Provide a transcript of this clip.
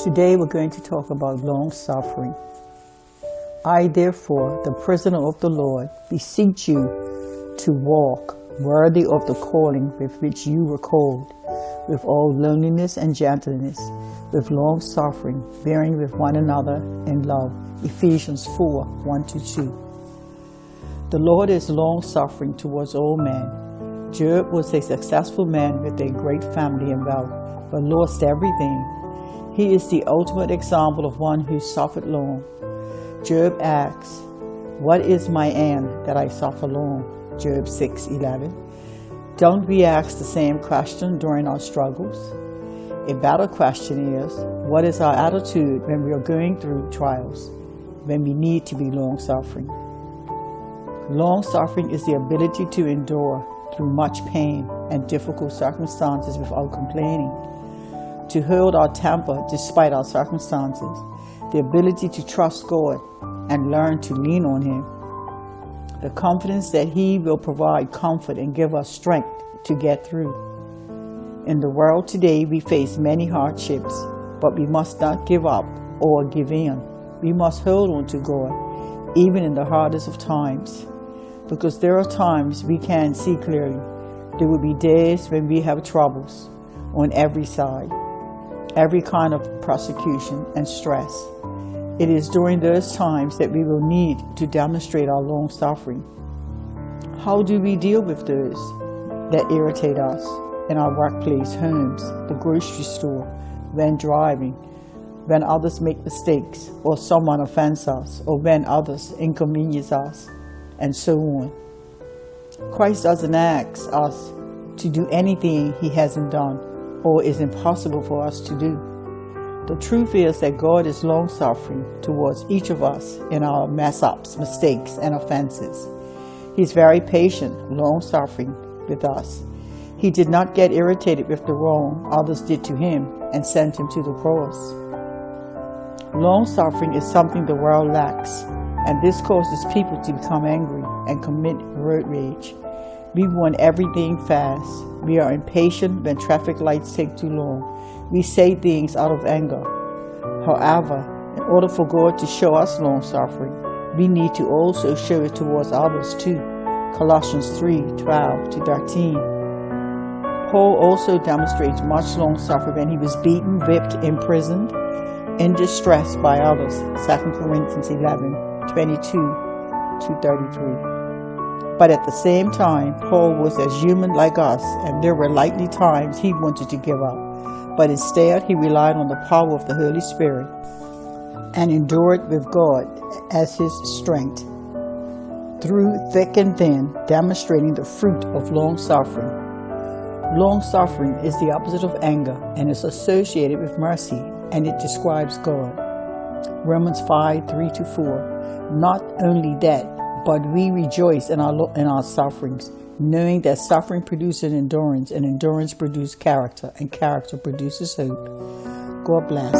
Today we're going to talk about long suffering. I, therefore, the prisoner of the Lord, beseech you to walk worthy of the calling with which you were called, with all lowliness and gentleness, with long suffering, bearing with one another in love. Ephesians 4:1-2. The Lord is long suffering towards all men. Job was a successful man with a great family and wealth, but lost everything. He is the ultimate example of one who suffered long. Job asks, "What is my end that I suffer long?" Job 6:11. Don't we ask the same question during our struggles? A better question is, what is our attitude when we are going through trials, when we need to be long-suffering? Long-suffering is the ability to endure through much pain and difficult circumstances without complaining, to hold our temper despite our circumstances, the ability to trust God and learn to lean on Him, the confidence that He will provide comfort and give us strength to get through. In the world today, we face many hardships, but we must not give up or give in. We must hold on to God, even in the hardest of times, because there are times we can't see clearly. There will be days when we have troubles on every side, every kind of persecution and stress. It is during those times that we will need to demonstrate our long suffering. How do we deal with those that irritate us in our workplace, homes, the grocery store, when driving, when others make mistakes, or someone offends us, or when others inconvenience us, and so on? Christ doesn't ask us to do anything He hasn't done or is impossible for us to do. The truth is that God is long-suffering towards each of us in our mess-ups, mistakes, and offenses. He's very patient, long-suffering with us. He did not get irritated with the wrong others did to Him and sent Him to the cross. Long-suffering is something the world lacks, and this causes people to become angry and commit road rage. We want everything fast. We are impatient when traffic lights take too long. We say things out of anger. However, in order for God to show us long-suffering, we need to also show it towards others too. Colossians 3:12-13. Paul also demonstrates much long-suffering when he was beaten, whipped, imprisoned, in distress by others. 2 Corinthians 11:22-33. But at the same time, Paul was as human like us, and there were likely times he wanted to give up. But instead, he relied on the power of the Holy Spirit and endured with God as his strength, through thick and thin, demonstrating the fruit of long-suffering. Long-suffering is the opposite of anger and is associated with mercy, and it describes God. Romans 5:3-4. Not only that, but we rejoice in our sufferings, knowing that suffering produces endurance, and endurance produces character, and character produces hope. God bless.